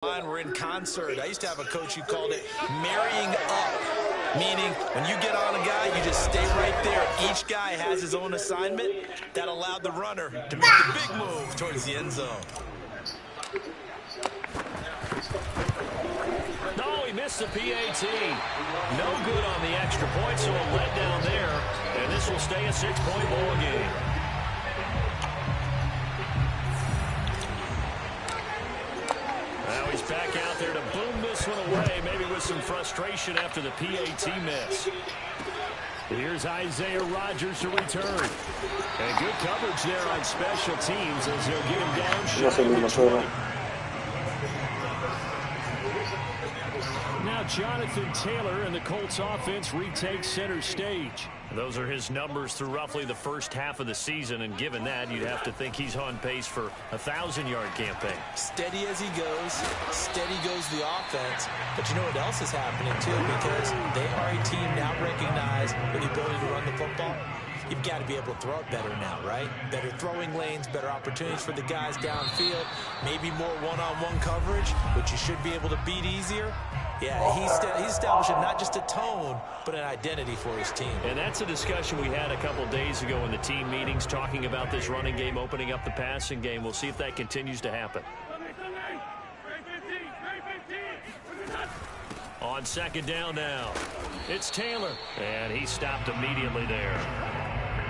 Were in concert. I used to have a coach who called it marrying up, meaning when you get on a guy, you just stay right there. Each guy has his own assignment. That allowed the runner to make the big move towards the end zone. No, he missed the PAT. No good on the extra point, so a letdown there. And this will stay a 6-point ball game. Now he's back out there to boom this one away, maybe with some frustration after the PAT miss. Here's Isaiah Rodgers to return. And good coverage there on special teams as he'll get him down shy of the 20. Now Jonathan Taylor and the Colts offense retakes center stage. Those are his numbers through roughly the first half of the season, and given that, you'd have to think he's on pace for a 1,000-yard campaign. Steady as he goes, steady goes the offense. But you know what else is happening, too, because they are a team now recognized with the ability to run the football. You've got to be able to throw it better now, right? Better throwing lanes, better opportunities for the guys downfield, maybe more one-on-one coverage, which you should be able to beat easier. Yeah, he's establishing not just a tone, but an identity for his team. And that's a discussion we had a couple days ago in the team meetings, talking about this running game, opening up the passing game. We'll see if that continues to happen. On second down now, it's Taylor, and he stopped immediately there.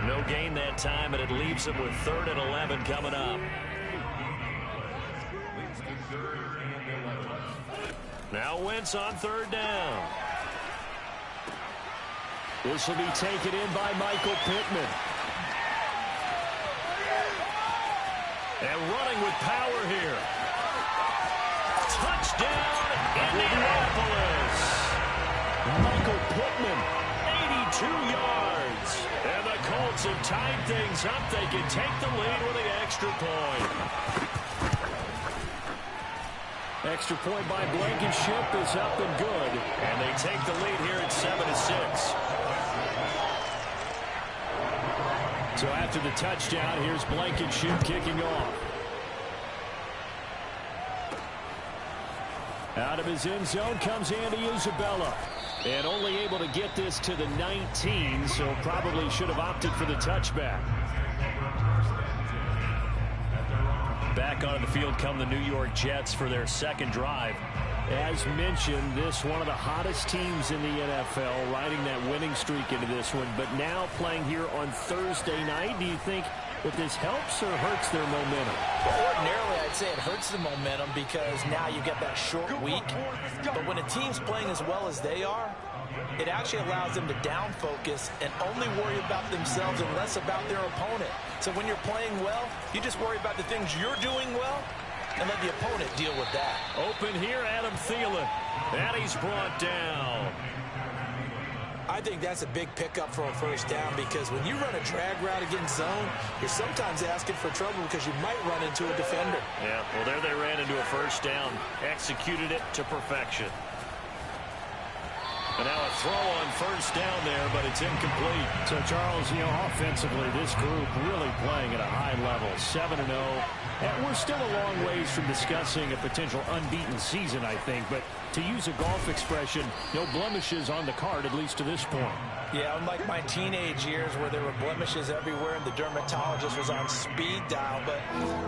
No gain that time, and it leaves him with 3rd and 11 coming up. Now Wentz on 3rd down. This will be taken in by Michael Pittman. And running with power here. Touchdown, Indianapolis. Michael Pittman, 82 yards. And the Colts have tied things up. They can take the lead with the extra point. Extra point by Blankenship is up and good. And they take the lead here at 7-6. So after the touchdown, here's Blankenship kicking off. Out of his end zone comes Andy Isabella. And only able to get this to the 19, so probably should have opted for the touchback. Back onto the field come the New York Jets for their second drive. As mentioned, this one of the hottest teams in the NFL, riding that winning streak into this one, but now playing here on Thursday night. Do you think that this helps or hurts their momentum? Well, ordinarily, I'd say it hurts the momentum because now you get that short week. But when a team's playing as well as they are, it actually allows them to down focus and only worry about themselves and less about their opponent. So when you're playing well, you just worry about the things you're doing well and let the opponent deal with that. Open here, Adam Thielen. And he's brought down. I think that's a big pickup for a first down because when you run a drag route against zone, you're sometimes asking for trouble because you might run into a defender. Yeah, well, there they ran into a first down. Executed it to perfection. And now a throw on first down there, but it's incomplete. So, Charles, you know, offensively, this group really playing at a high level, 7-0. And we're still a long ways from discussing a potential unbeaten season, I think. But to use a golf expression, no blemishes on the card, at least to this point. Yeah, unlike my teenage years where there were blemishes everywhere and the dermatologist was on speed dial. But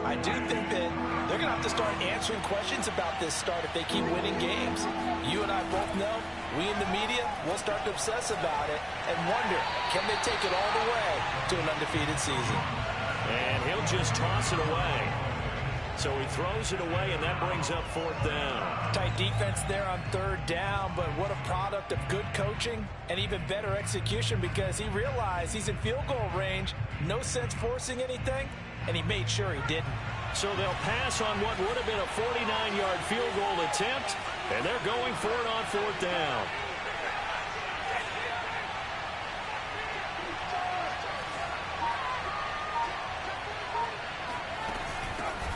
I do think that they're going to have to start answering questions about this start if they keep winning games. You and I both know, we in the media will start to obsess about it and wonder, can they take it all the way to an undefeated season? And he'll just toss it away. So he throws it away, and that brings up 4th down. Tight defense there on 3rd down, but what a product of good coaching and even better execution because he realized he's in field goal range. No sense forcing anything, and he made sure he didn't. So they'll pass on what would have been a 49-yard field goal attempt, and they're going for it on 4th down.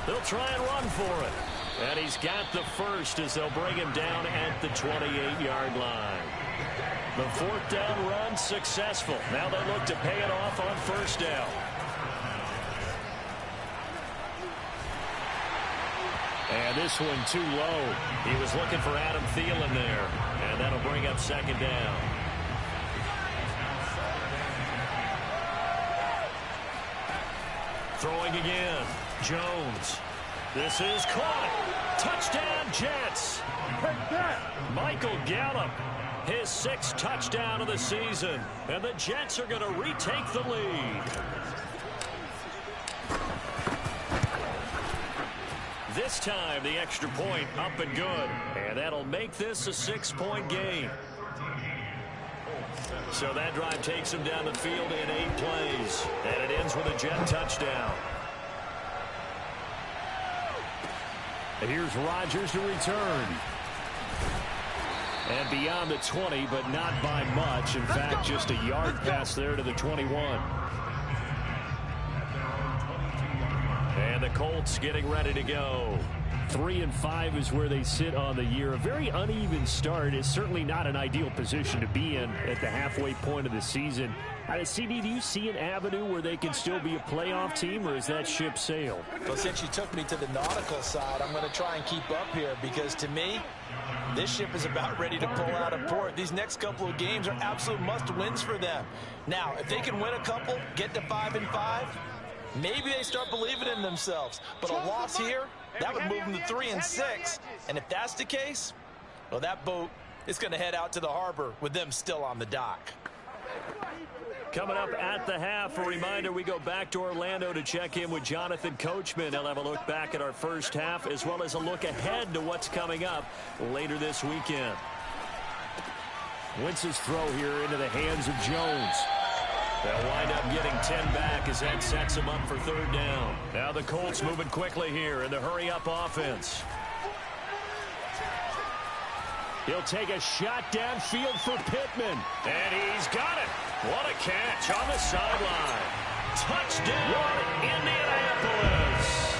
They'll try and run for it. And he's got the first as they'll bring him down at the 28-yard line. The 4th down run successful. Now they look to pay it off on first down. And this one too low. He was looking for Adam Thielen there. And that'll bring up second down. Throwing again. Jones. This is caught. Touchdown, Jets. Michael Gallup. His 6th touchdown of the season. And the Jets are going to retake the lead. This time, the extra point up and good. And that'll make this a 6-point game. So that drive takes him down the field in 8 plays. And it ends with a Jet touchdown. And here's Rodgers to return. And beyond the 20, but not by much. In fact, just a yard pass there to the 21. And the Colts getting ready to go. 3-5 is where they sit on the year. A very uneven start is certainly not an ideal position to be in at the halfway point of the season. CD, do you see an avenue where they can still be a playoff team, or is that ship sailed? Well, since you took me to the nautical side, I'm going to try and keep up here because, to me, this ship is about ready to pull out of port. These next couple of games are absolute must-wins for them. Now, if they can win a couple, get to 5-5, maybe they start believing in themselves. But a loss here, that would move them to 3-6. And if that's the case, well, that boat is going to head out to the harbor with them still on the dock. Coming up at the half, a reminder, we go back to Orlando to check in with Jonathan Coachman. He'll have a look back at our first half as well as a look ahead to what's coming up later this weekend. Wentz's throw here into the hands of Jones. They'll wind up getting 10 back as that sets him up for 3rd down. Now the Colts moving quickly here in the hurry-up offense. He'll take a shot downfield for Pittman. And he's got it. What a catch on the sideline. Touchdown, Indianapolis.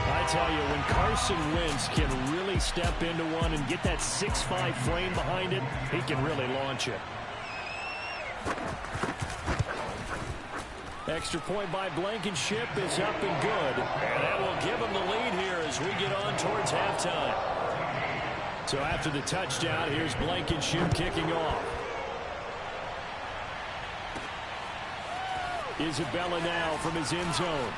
I tell you, when Carson Wentz can really step into one and get that 6'5" frame behind it, he can really launch it. Extra point by Blankenship is up and good. And that will give him the lead here as we get on towards halftime. So after the touchdown, here's Blankenship kicking off. Isabella now from his end zone.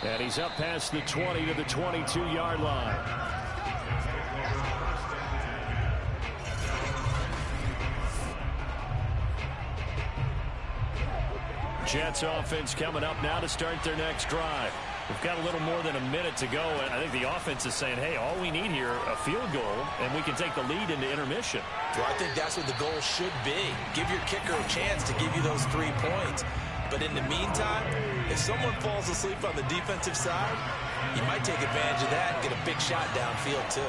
And he's up past the 20 to the 22-yard line. Jets offense coming up now to start their next drive. We've got a little more than a minute to go, and I think the offense is saying, hey, all we need here, a field goal, and we can take the lead into intermission. Well, I think that's what the goal should be. Give your kicker a chance to give you those 3 points. But in the meantime, if someone falls asleep on the defensive side, you might take advantage of that and get a big shot downfield, too.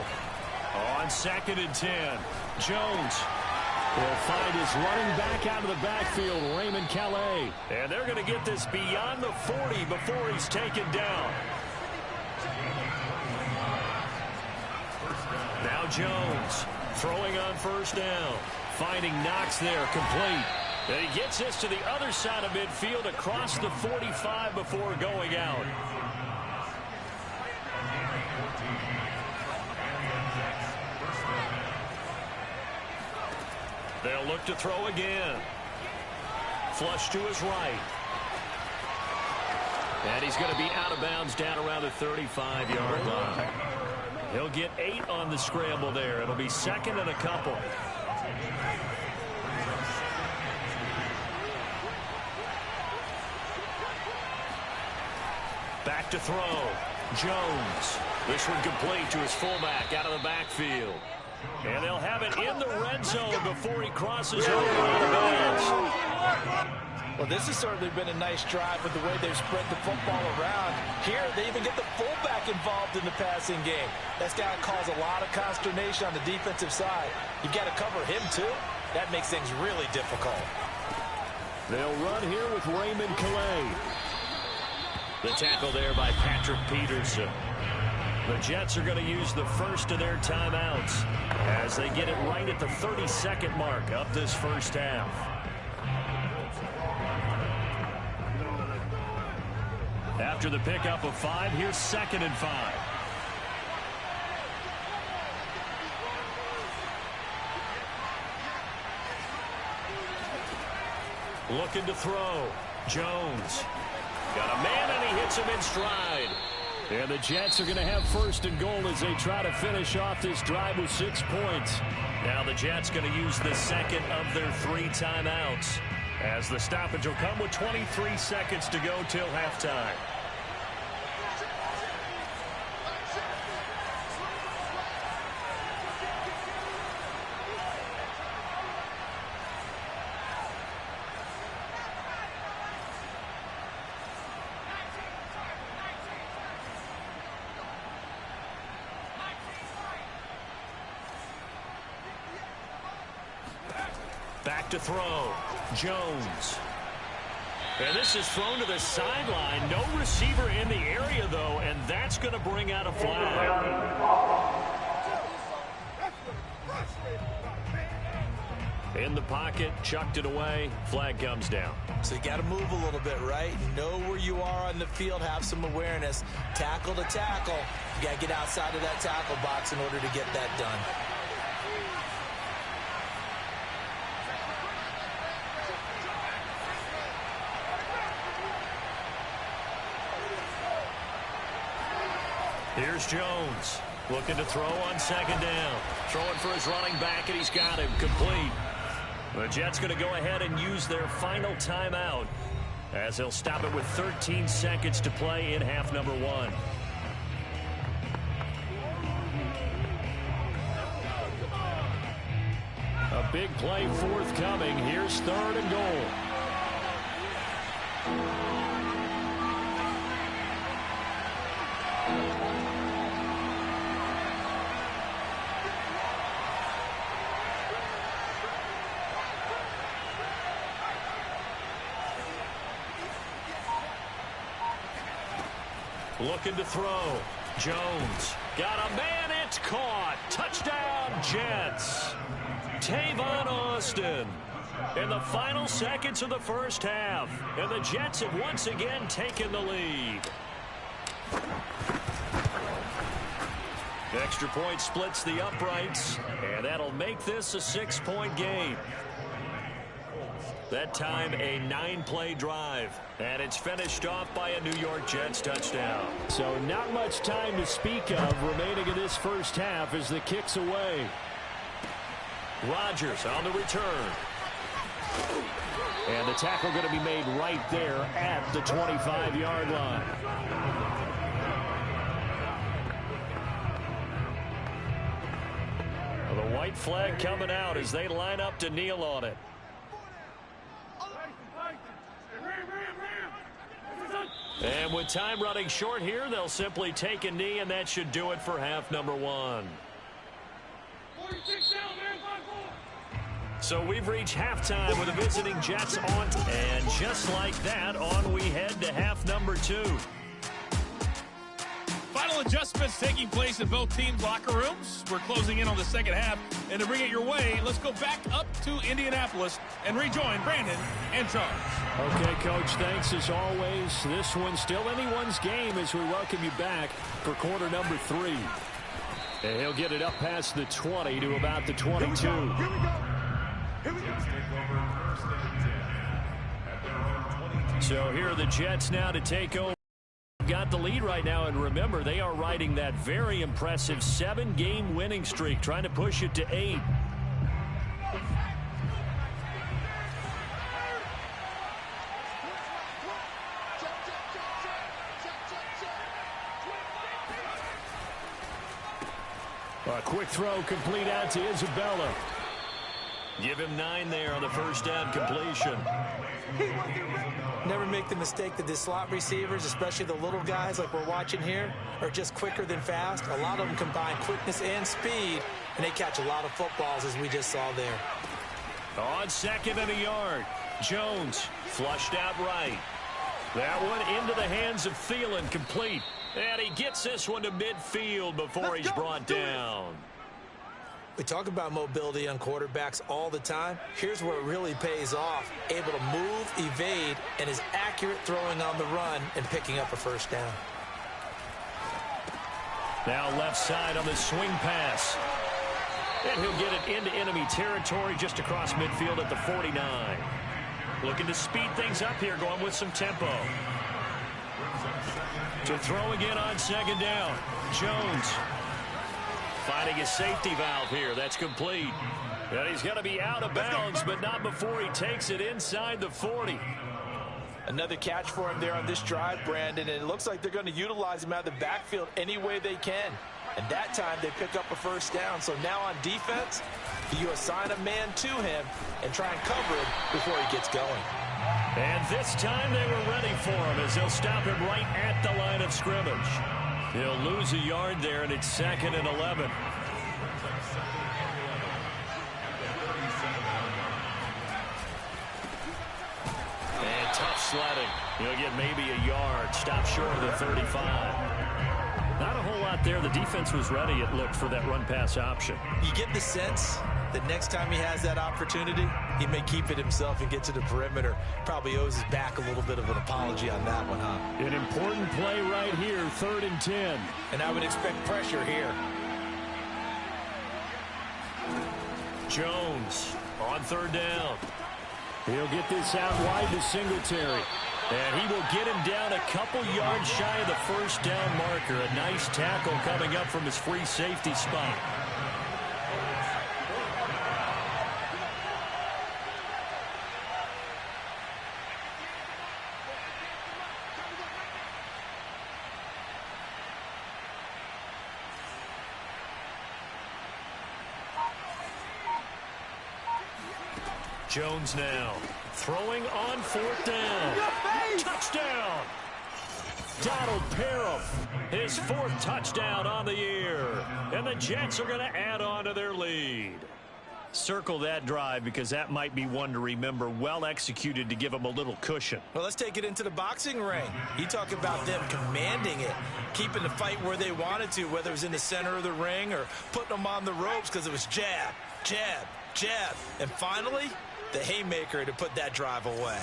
On 2nd and 10, Jones will find his running back out of the backfield, Raymond Calais. And they're going to get this beyond the 40 before he's taken down. Now Jones throwing on 1st down. Finding Knox there, complete. And he gets this to the other side of midfield across the 45 before going out. They'll look to throw again. Flush to his right. And he's going to be out of bounds down around the 35-yard line. He'll get 8 on the scramble there. It'll be 2nd and a couple. Back to throw. Jones. This one complete to his fullback out of the backfield. And they'll have it in the red zone before he crosses over out of bounds. Well, this has certainly been a nice drive with the way they've spread the football around. Here, they even get the fullback involved in the passing game. That's got to cause a lot of consternation on the defensive side. You've got to cover him, too. That makes things really difficult. They'll run here with Raymond Calais. The tackle there by Patrick Peterson. The Jets are going to use the first of their timeouts as they get it right at the 32nd mark of this first half. After the pickup of 5, here's 2nd and 5. Looking to throw. Jones. Got a man, and he hits him in stride. And the Jets are going to have 1st and goal as they try to finish off this drive with 6 points. Now the Jets going to use the 2nd of their 3 timeouts, as the stoppage will come with 23 seconds to go till halftime. Back to throw. Jones. And this is thrown to the sideline. No receiver in the area, though, and that's going to bring out a flag. In the pocket, chucked it away. Flag comes down. So you got to move a little bit, right? Know where you are on the field. Have some awareness. Tackle to tackle. You got to get outside of that tackle box in order to get that done. Here's Jones, looking to throw on 2nd down. Throwing for his running back, and he's got him complete. The Jets going to go ahead and use their final timeout, as they'll stop it with 13 seconds to play in half number 1. A big play forthcoming. Here's 3rd and goal. Looking to throw. Jones. Got a man. It's caught. Touchdown, Jets. Tavon Austin. In the final seconds of the first half. And the Jets have once again taken the lead. Extra point splits the uprights. And that'll make this a 6-point game. That time a 9-play drive, and it's finished off by a New York Jets touchdown. So not much time to speak of remaining in this first half as the kick's away. Rodgers on the return. And the tackle going to be made right there at the 25-yard line. The white flag coming out as they line up to kneel on it. And with time running short here, they'll simply take a knee, and that should do it for half number 1. So we've reached halftime with the visiting Jets on. And just like that, on we head to half number 2. Final adjustments taking place in both teams' locker rooms. We're closing in on the second half. And to bring it your way, let's go back up to Indianapolis and rejoin Brandon and Charles. Okay, Coach, thanks as always. This one's still anyone's game as we welcome you back for quarter number 3. And he'll get it up past the 20 to about the 22. Here we go. So here are the Jets now to take over. Got the lead right now, and remember, they are riding that very impressive 7-game winning streak, trying to push it to 8. A quick throw complete out to Isabella. Give him 9 there on the first down completion. Never make the mistake that the slot receivers, especially the little guys like we're watching here, are just quicker than fast. A lot of them combine quickness and speed, and they catch a lot of footballs, as we just saw there. On 2nd and a yard, Jones flushed out right. That one into the hands of Thielen, complete. And he gets this one to midfield before he's brought down. We talk about mobility on quarterbacks all the time. Here's where it really pays off. Able to move, evade, and is accurate throwing on the run and picking up a first down. Now left side on the swing pass. And he'll get it into enemy territory just across midfield at the 49. Looking to speed things up here, going with some tempo. To throw again on second down. Jones finding a safety valve here. That's complete. And he's going to be out of bounds, but not before he takes it inside the 40. Another catch for him there on this drive, Brandon, and it looks like they're going to utilize him out of the backfield any way they can. And that time they pick up a first down. So now on defense, you assign a man to him and try and cover him before he gets going. And this time they were ready for him as they'll stop him right at the line of scrimmage. He'll lose a yard there, and it's 2nd and 11. And tough sledding. He'll get maybe a yard. Stop short of the 35. Not a whole lot there. The defense was ready, it looked, for that run-pass option. You get the sense that next time he has that opportunity, he may keep it himself and get to the perimeter. Probably owes his back a little bit of an apology on that one, huh? An important play right here, 3rd and 10. And I would expect pressure here. Jones on 3rd down. He'll get this out wide to Singletary. And he will get him down a couple yards shy of the first down marker. A nice tackle coming up from his free safety spot. Jones now throwing on 4th down. Touchdown! Donald Parham, his 4th touchdown on the year. And the Jets are going to add on to their lead. Circle that drive because that might be one to remember. Well executed to give them a little cushion. Well, let's take it into the boxing ring. You talk about them commanding it, keeping the fight where they wanted to, whether it was in the center of the ring or putting them on the ropes because it was jab, jab, jab. And finally, the haymaker to put that drive away.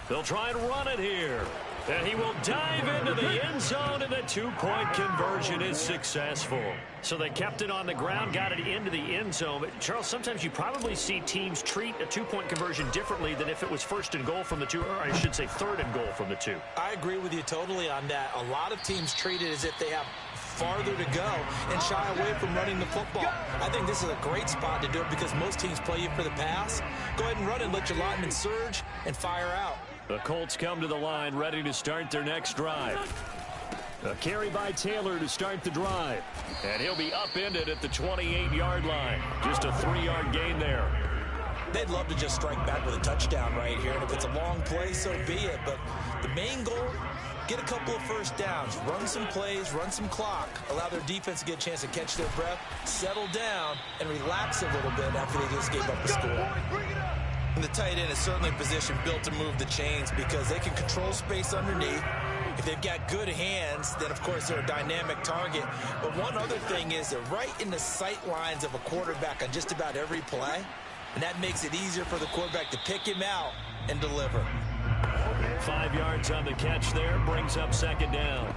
They'll try and run it here. And he will dive into the end zone, and the 2-point conversion is successful. So they kept it on the ground, got it into the end zone. But, Charles, sometimes you probably see teams treat a 2-point conversion differently than if it was 1st and goal from the 2, or I should say 3rd and goal from the 2. I agree with you totally on that. A lot of teams treat it as if they have farther to go and shy away from running the football. I think this is a great spot to do it because most teams play you for the pass. Go ahead and run and let your linemen surge and fire out. The Colts come to the line ready to start their next drive. A carry by Taylor to start the drive. And he'll be upended at the 28-yard line. Just a 3-yard gain there. They'd love to just strike back with a touchdown right here. And if it's a long play, so be it. But the main goal, get a couple of first downs, run some plays, run some clock, allow their defense to get a chance to catch their breath, settle down, and relax a little bit after they just gave up a score. And the tight end is certainly a position built to move the chains because they can control space underneath. If they've got good hands, then, of course, they're a dynamic target. But one other thing is they're right in the sight lines of a quarterback on just about every play, and that makes it easier for the quarterback to pick him out and deliver. 5 yards on the catch there, brings up 2nd down.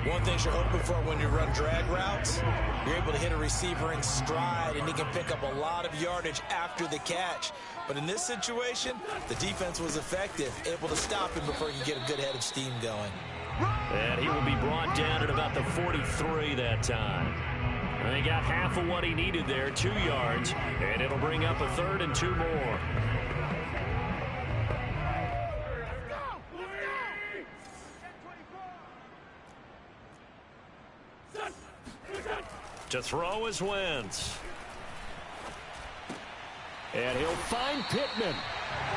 One thing you're hoping for when you run drag routes, you're able to hit a receiver in stride, and he can pick up a lot of yardage after the catch. But in this situation, the defense was effective, able to stop him before you get a good head of steam going. And he will be brought down at about the 43 that time. And he got half of what he needed there, 2 yards, and it'll bring up a 3rd and 2 more. To throw is Wentz. And he'll find Pittman.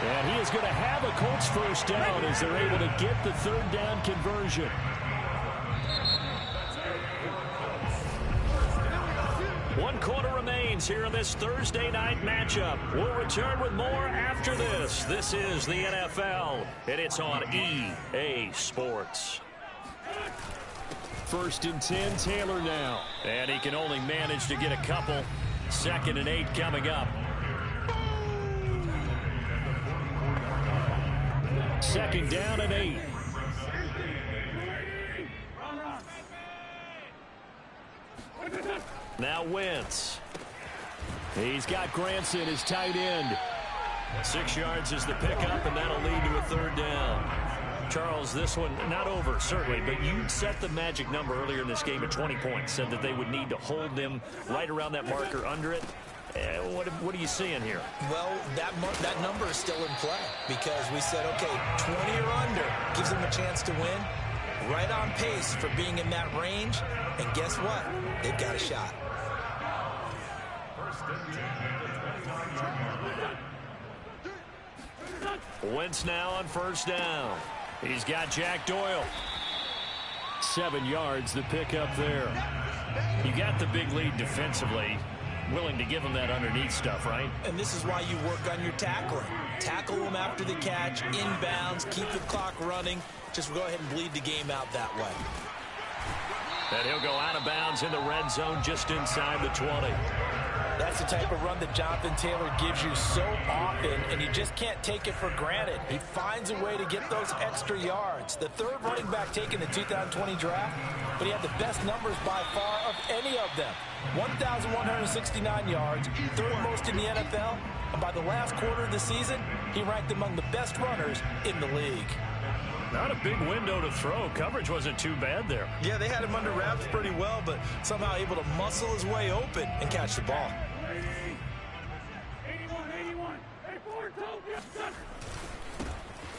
And he is going to have a Colts first down as they're able to get the 3rd down conversion. One quarter remains here in this Thursday night matchup. We'll return with more after this. This is the NFL, and it's on EA Sports. First and 10, Taylor now. And he can only manage to get a couple. 2nd and 8 coming up. 2nd down and 8. Now Wentz. He's got Granson, his tight end. 6 yards is the pickup, and that'll lead to a 3rd down. Charles, this one not over, certainly, but you set the magic number earlier in this game at 20 points. Said that they would need to hold them right around that marker under it. What are you seeing here? Well, that number is still in play because we said, okay, 20 or under gives them a chance to win. Right on pace for being in that range. And guess what? They've got a shot. Wentz now on 1st down. He's got Jack Doyle. 7 yards, the pickup there. You got the big lead defensively. Willing to give them that underneath stuff, right? And this is why you work on your tackling. Tackle them after the catch, inbounds, keep the clock running. Just go ahead and bleed the game out that way. And he'll go out of bounds in the red zone just inside the 20. That's the type of run that Jonathan Taylor gives you so often, and you just can't take it for granted. He finds a way to get those extra yards. The 3rd running back taken in the 2020 draft, but he had the best numbers by far of any of them. 1,169 yards, 3rd most in the NFL, and by the last quarter of the season, he ranked among the best runners in the league. Not a big window to throw. Coverage wasn't too bad there. Yeah, they had him under wraps pretty well, but somehow able to muscle his way open and catch the ball.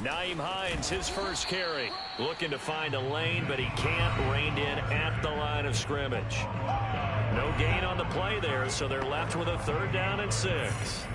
Nyheim Hines, his first carry. Looking to find a lane, but he can't. Reined in at the line of scrimmage. No gain on the play there, so they're left with a 3rd down and 6.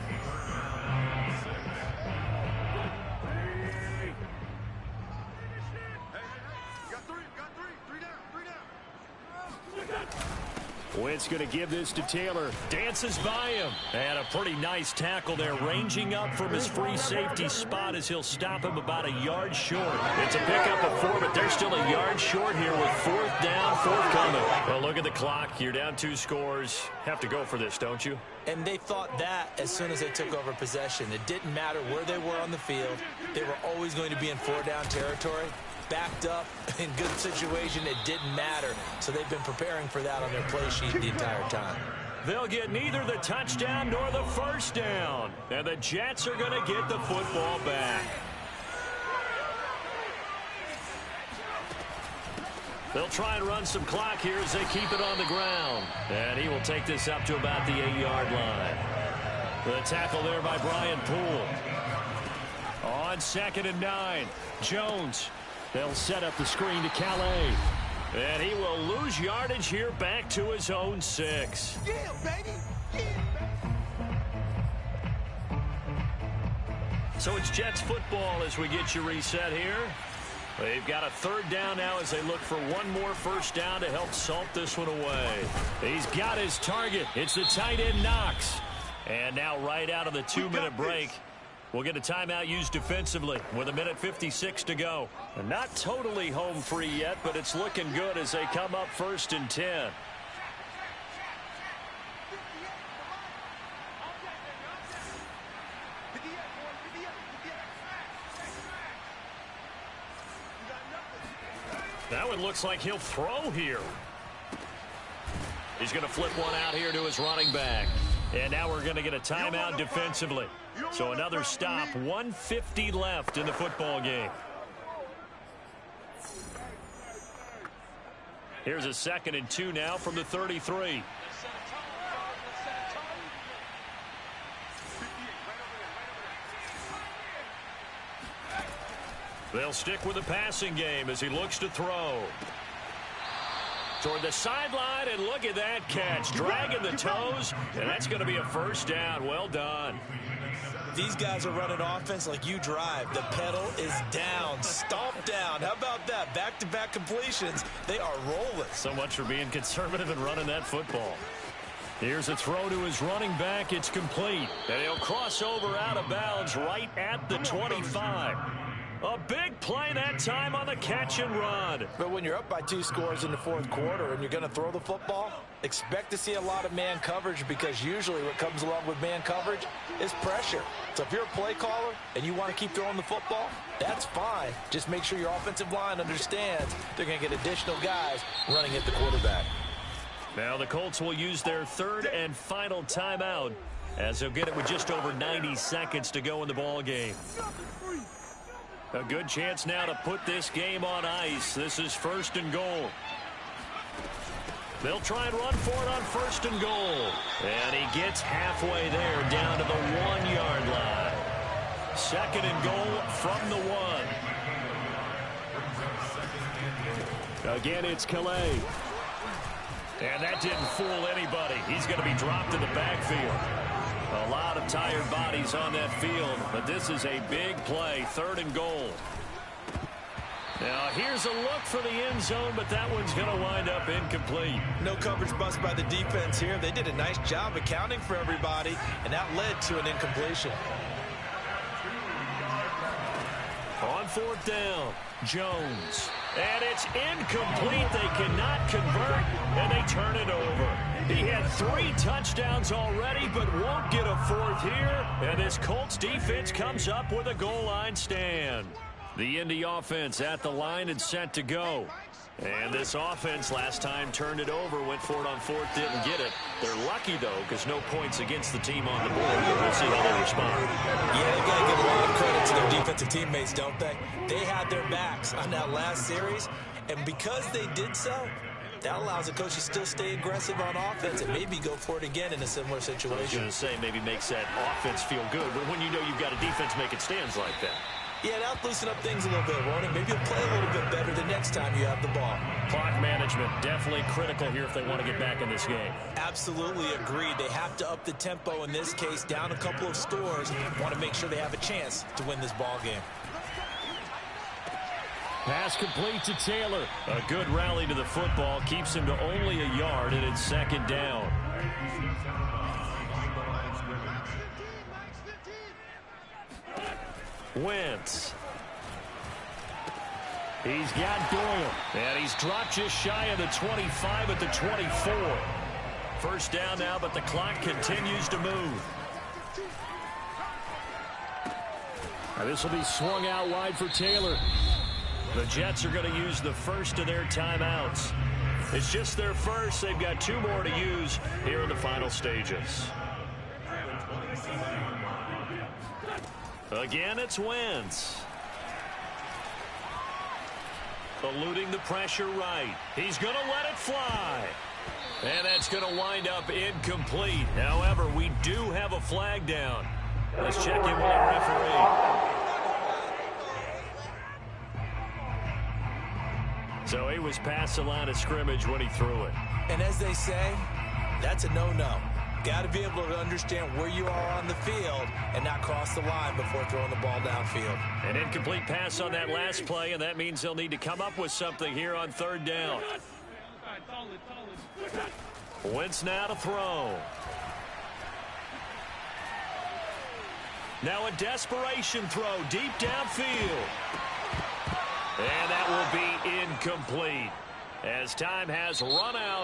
Wentz going to give this to Taylor. Dances by him. And a pretty nice tackle there. Ranging up from his free safety spot as he'll stop him about a yard short. It's a pickup of 4, but they're still a yard short here with 4th down, forthcoming. Well, look at the clock. You're down 2 scores. Have to go for this, don't you? And they thought that as soon as they took over possession. It didn't matter where they were on the field. They were always going to be in 4-down territory. Backed up in good situation, it didn't matter. So they've been preparing for that on their play sheet the entire time. They'll get neither the touchdown nor the 1st down. And the Jets are going to get the football back. They'll try and run some clock here as they keep it on the ground. And he will take this up to about the 8-yard line. The tackle there by Brian Poole. On 2nd and 9, Jones. They'll set up the screen to Calais. And he will lose yardage here back to his own 6. Yeah, baby. Yeah, baby. So it's Jets football as we get you reset here. They've got a 3rd down now as they look for one more 1st down to help salt this one away. He's got his target. It's the tight end Knox. And now right out of the 2-minute break, we'll get a timeout used defensively with 1:56 to go. And not totally home free yet, but it's looking good as they come up 1st and 10. That one looks like he'll throw here. He's going to flip one out here to his running back. And now we're going to get a timeout defensively. So another stop, 1:50 left in the football game. Here's a 2nd and 2 now from the 33. They'll stick with the passing game as he looks to throw. Toward the sideline, and look at that catch. Dragging the toes, and that's going to be a 1st down. Well done. These guys are running offense like you drive. The pedal is down, stomped down. How about that? Back-to-back completions. They are rolling. So much for being conservative and running that football. Here's a throw to his running back. It's complete. And he'll cross over out of bounds right at the 25. A big play that time on the catch and run. But when you're up by 2 scores in the fourth quarter and you're going to throw the football, expect to see a lot of man coverage, because usually what comes along with man coverage is pressure. So if you're a play caller and you want to keep throwing the football, that's fine. Just make sure your offensive line understands they're going to get additional guys running at the quarterback. Now the Colts will use their third and final timeout, as they'll get it with just over 90 seconds to go in the ball game. A good chance now to put this game on ice. This is 1st and goal. They'll try and run for it on 1st and goal. And he gets halfway there, down to the 1-yard line. 2nd and goal from the 1. Again, it's Calais. And that didn't fool anybody. He's going to be dropped in the backfield. A lot of tired bodies on that field, but this is a big play. 3rd and goal. Now here's a look for the end zone, but that one's going to wind up incomplete. No coverage bust by the defense here. They did a nice job accounting for everybody, and that led to an incompletion. On 4th down, Jones. And it's incomplete. They cannot convert, and they turn it over. He had 3 touchdowns already, but won't get a 4th here. And this Colts defense comes up with a goal line stand. The Indy offense at the line and set to go. And this offense last time turned it over, went for it on 4th, didn't get it. They're lucky, though, because no points against the team on the board. We'll see how they respond. Yeah, they've got to give a lot of credit to their defensive teammates, don't they? They had their backs on that last series, and because they did so, that allows the coach to still stay aggressive on offense and maybe go for it again in a similar situation. I was going to say maybe makes that offense feel good, but when you know you've got a defense making stands like that. Yeah, that'll loosen up things a little bit, won't it? Maybe you'll play a little bit better the next time you have the ball. Clock management definitely critical here if they want to get back in this game. Absolutely agreed. They have to up the tempo in this case, down a couple of scores. Want to make sure they have a chance to win this ball game. Pass complete to Taylor. A good rally to the football. Keeps him to only a yard, and it's 2nd down. Wentz. He's got Doyle. And he's dropped just shy of the 25 at the 24. 1st down now, but the clock continues to move. Now this will be swung out wide for Taylor. The Jets are going to use the first of their timeouts. It's just their first. They've got 2 more to use here in the final stages. Again, it's Wentz. Eluding the pressure right. He's going to let it fly. And that's going to wind up incomplete. However, we do have a flag down. Let's check in with our referee. So he was past the line of scrimmage when he threw it. And as they say, that's a no-no. Got to be able to understand where you are on the field and not cross the line before throwing the ball downfield. An incomplete pass on that last play, and that means they'll need to come up with something here on 3rd down. Wentz now to throw. Now a desperation throw deep downfield. And that will be incomplete as time has run out.